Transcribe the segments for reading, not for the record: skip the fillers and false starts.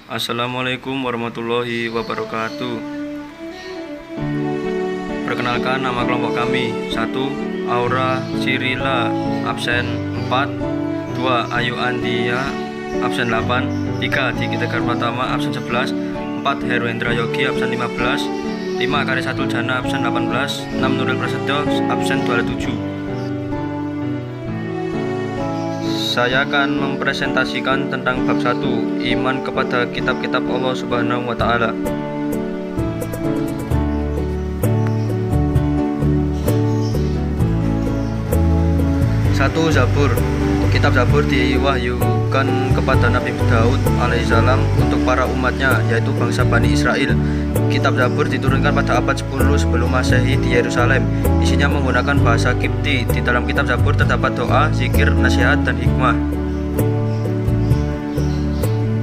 Assalamualaikum warahmatullahi wabarakatuh. Perkenalkan nama kelompok kami. 1. Aura Sirila absen 4. 2. Ayu Andia absen 8. 3. Diki Tegar Pratama absen 11. 4. Heruendra Yogi absen 15. 5. Karisatul Jana absen 18. 6. Nuril Prasetyo absen 27. Saya akan mempresentasikan tentang bab 1, iman kepada kitab-kitab Allah Subhanahu wa taala. 1. Zabur. Kitab Zabur diwahyukan kepada Nabi Daud alaihissalam untuk para umatnya, yaitu bangsa Bani Israel. Kitab Zabur diturunkan pada abad 10 sebelum Masehi di Yerusalem. Isinya menggunakan bahasa Kipti. Di dalam kitab Zabur terdapat doa, zikir, nasihat, dan hikmah.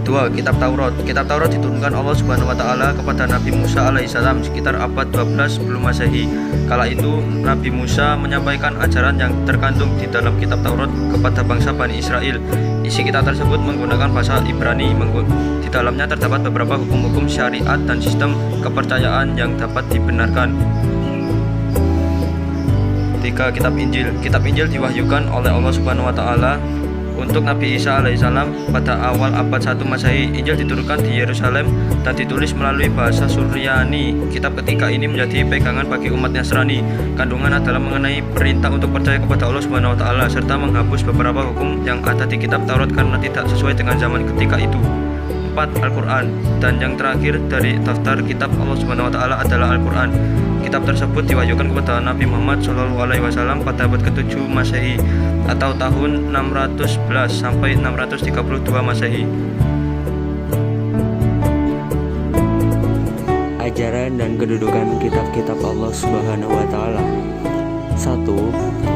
2. Kitab Taurat. Kitab Taurat diturunkan Allah Subhanahu wa taala kepada Nabi Musa alaihissalam sekitar abad 12 sebelum Masehi. Kala itu Nabi Musa menyampaikan ajaran yang terkandung di dalam kitab Taurat kepada bangsa Bani Israel. Isi kitab tersebut menggunakan bahasa Ibrani. Di dalamnya terdapat beberapa hukum-hukum syariat dan sistem kepercayaan yang dapat dibenarkan. 3. Kitab Injil. Kitab Injil diwahyukan oleh Allah Subhanahu wa taala untuk Nabi Isa alaihissalam pada awal abad 1 Masehi. Injil diturunkan di Yerusalem dan ditulis melalui bahasa Suryani. Kitab ketiga ini menjadi pegangan bagi umat Nasrani. Kandungan adalah mengenai perintah untuk percaya kepada Allah Subhanahu wa taala serta menghapus beberapa hukum yang ada di kitab Taurat karena tidak sesuai dengan zaman ketika itu. 4. Al-Quran. Dan yang terakhir dari daftar kitab Allah Subhanahu wa taala adalah Al-Quran. Kitab tersebut diwahyukan kepada Nabi Muhammad SAW pada abad ke-7 Masehi atau tahun 611 sampai 632 Masehi. Ajaran dan kedudukan kitab-kitab Allah Subhanahu wa taala. 1.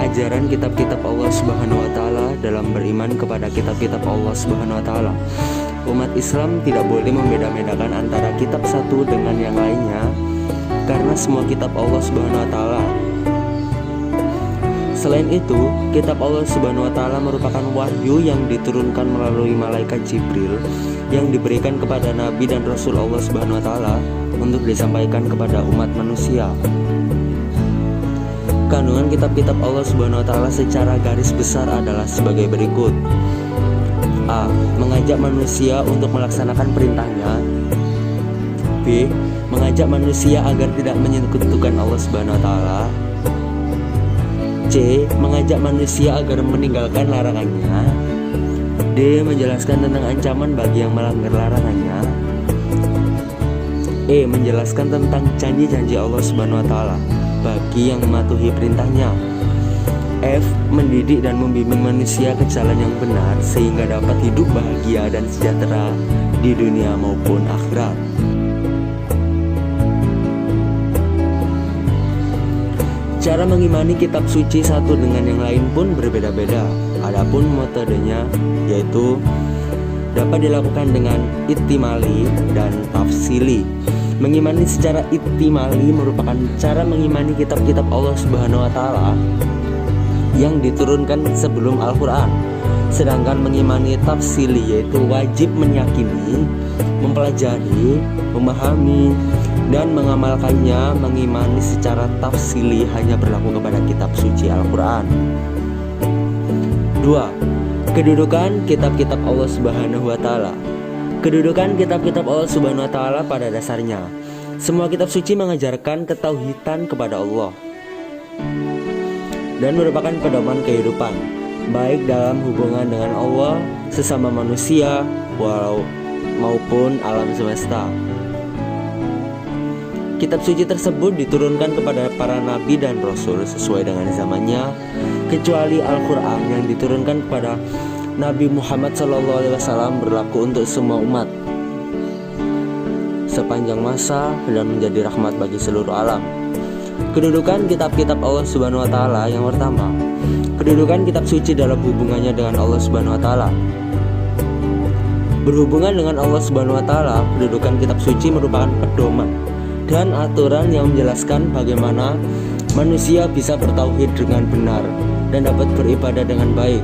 Ajaran kitab-kitab Allah Subhanahu wa taala dalam beriman kepada kitab-kitab Allah Subhanahu wa taala. Umat Islam tidak boleh membeda-bedakan antara kitab satu dengan yang lainnya karena semua kitab Allah Subhanahu wa taala. Selain itu, kitab Allah Subhanahu wa taala merupakan wahyu yang diturunkan melalui malaikat Jibril yang diberikan kepada nabi dan rasul Allah Subhanahu wa taala untuk disampaikan kepada umat manusia. Kandungan kitab-kitab Allah Subhanahu wa taala secara garis besar adalah sebagai berikut. A. Mengajak manusia untuk melaksanakan perintahnya. B. Mengajak manusia agar tidak menyekutukan Allah Subhanahu wa taala. C. Mengajak manusia agar meninggalkan larangannya. D. Menjelaskan tentang ancaman bagi yang melanggar larangannya. E. Menjelaskan tentang janji-janji Allah Subhanahu wa taala bagi yang mematuhi perintahnya. F. Mendidik dan membimbing manusia ke jalan yang benar sehingga dapat hidup bahagia dan sejahtera di dunia maupun akhirat. Cara mengimani kitab suci satu dengan yang lain pun berbeda-beda. Adapun metodenya yaitu dapat dilakukan dengan ihtimali dan tafsili. Mengimani secara ihtimali merupakan cara mengimani kitab-kitab Allah Subhanahu wa taala yang diturunkan sebelum Al-Quran. Sedangkan mengimani tafsili yaitu wajib meyakini, mempelajari, memahami, dan mengamalkannya. Mengimani secara tafsili hanya berlaku kepada kitab suci Al-Quran. 2. Kedudukan kitab-kitab Allah Subhanahu wa taala. Kedudukan kitab-kitab Allah Subhanahu wa taala pada dasarnya, semua kitab suci mengajarkan ketauhidan kepada Allah dan merupakan pedoman kehidupan, baik dalam hubungan dengan Allah, sesama manusia, maupun alam semesta. Kitab suci tersebut diturunkan kepada para nabi dan rasul sesuai dengan zamannya, kecuali Al-Quran yang diturunkan kepada Nabi Muhammad SAW berlaku untuk semua umat sepanjang masa dan menjadi rahmat bagi seluruh alam. Kedudukan kitab-kitab Allah Subhanahu wa taala. Yang pertama, kedudukan kitab suci dalam hubungannya dengan Allah Subhanahu wa taala. Berhubungan dengan Allah Subhanahu wa taala, kedudukan kitab suci merupakan pedoman dan aturan yang menjelaskan bagaimana manusia bisa bertauhid dengan benar dan dapat beribadah dengan baik.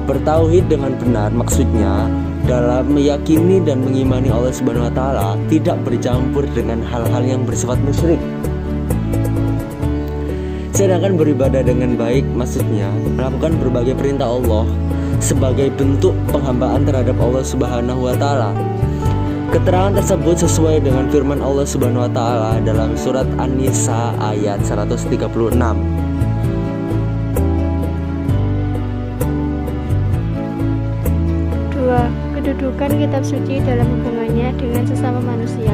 Bertauhid dengan benar maksudnya dalam meyakini dan mengimani Allah Subhanahu wa taala tidak bercampur dengan hal-hal yang bersifat musyrik. Sedangkan beribadah dengan baik maksudnya melakukan berbagai perintah Allah sebagai bentuk penghambaan terhadap Allah Subhanahu wa taala. Keterangan tersebut sesuai dengan firman Allah Subhanahu wa taala dalam surat An-Nisa ayat 136. Kedudukan kitab suci dalam hubungannya dengan sesama manusia.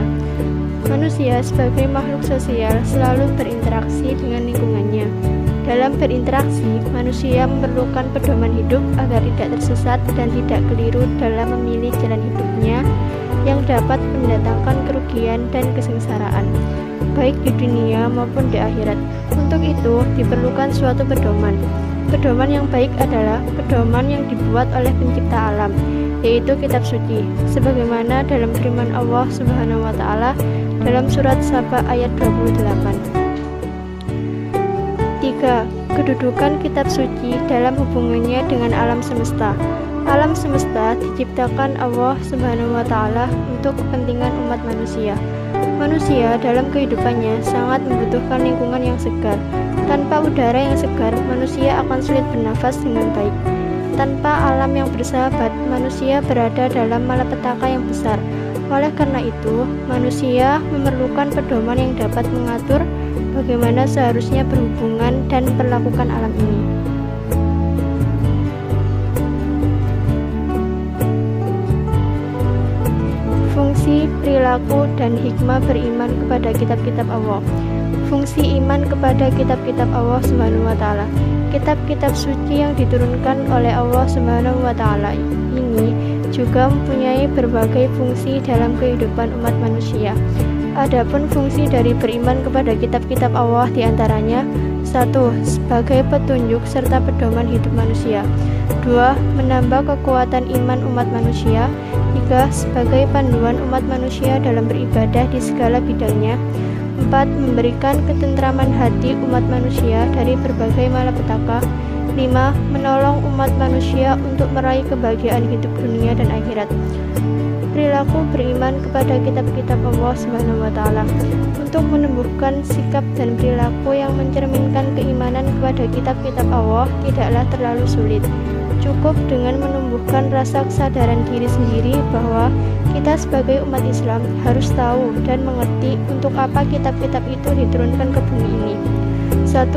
Manusia sebagai makhluk sosial selalu berinteraksi dengan lingkungannya. Dalam berinteraksi, manusia memerlukan pedoman hidup agar tidak tersesat dan tidak keliru dalam memilih jalan hidupnya yang dapat mendatangkan kerugian dan kesengsaraan, baik di dunia maupun di akhirat. Untuk itu, diperlukan suatu pedoman. Pedoman yang baik adalah pedoman yang dibuat oleh pencipta alam, yaitu kitab suci, sebagaimana dalam firman Allah Subhanahu wa taala dalam surat Saba ayat 28. 3. Kedudukan kitab suci dalam hubungannya dengan alam semesta. Alam semesta diciptakan Allah Subhanahu wa taala untuk kepentingan umat manusia. Manusia dalam kehidupannya sangat membutuhkan lingkungan yang segar. Tanpa udara yang segar, manusia akan sulit bernafas dengan baik. Tanpa alam yang bersahabat, manusia berada dalam malapetaka yang besar. Oleh karena itu, manusia memerlukan pedoman yang dapat mengatur bagaimana seharusnya berhubungan dan memperlakukan alam ini. Fungsi, perilaku, dan hikmah beriman kepada kitab-kitab Allah. Fungsi iman kepada kitab-kitab Allah Subhanahu wa taala. Kitab-kitab suci yang diturunkan oleh Allah Subhanahu wa taala ini juga mempunyai berbagai fungsi dalam kehidupan umat manusia. Adapun fungsi dari beriman kepada kitab-kitab Allah diantaranya: 1. Sebagai petunjuk serta pedoman hidup manusia. 2. Menambah kekuatan iman umat manusia. 3. Sebagai panduan umat manusia dalam beribadah di segala bidangnya. 4. Memberikan ketentraman hati umat manusia dari berbagai malapetaka. 5. Menolong umat manusia untuk meraih kebahagiaan hidup dunia dan akhirat. Perilaku beriman kepada kitab-kitab Allah Subhanahu wa taala. Untuk menumbuhkan sikap dan perilaku yang mencerminkan keimanan kepada kitab-kitab Allah tidaklah terlalu sulit. Cukup dengan menumbuhkan rasa kesadaran diri sendiri bahwa kita sebagai umat Islam harus tahu dan mengerti untuk apa kitab-kitab itu diturunkan ke bumi ini. 1.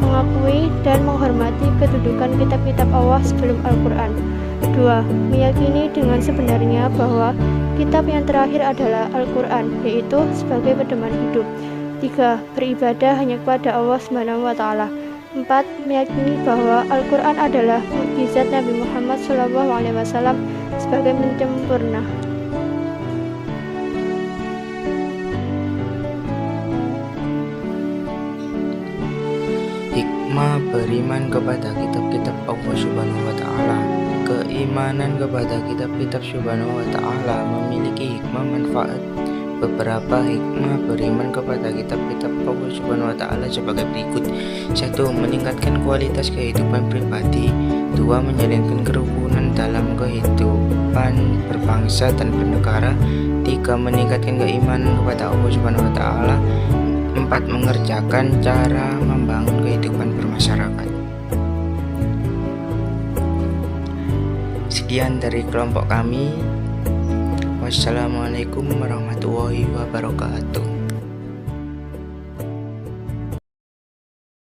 Mengakui dan menghormati kedudukan kitab-kitab Allah sebelum Al-Quran. 2. Meyakini dengan sebenarnya bahwa kitab yang terakhir adalah Al-Quran, yaitu sebagai pedoman hidup. 3. Beribadah hanya kepada Allah Subhanahu wa taala. 4. Meyakini bahwa Al-Quran adalah mukjizat Nabi Muhammad SAW sebagai penyempurna. Hikmah beriman kepada kitab-kitab Allah Subhanahu wa taala. Keimanan kepada kitab-kitab Subhanahu wa taala memiliki hikmah manfaat. Beberapa hikmah beriman kepada kitab-kitab Allah Subhanahu wa taala sebagai berikut. 1. Meningkatkan kualitas kehidupan pribadi. 2. Menjalinkan kerukunan dalam kehidupan berbangsa dan bernegara. 3. Meningkatkan keimanan kepada Allah Subhanahu wa taala. 4. Mengerjakan cara membangun kehidupan bermasyarakat. Sekian dari kelompok kami. Wassalamualaikum warahmatullahi wabarakatuh.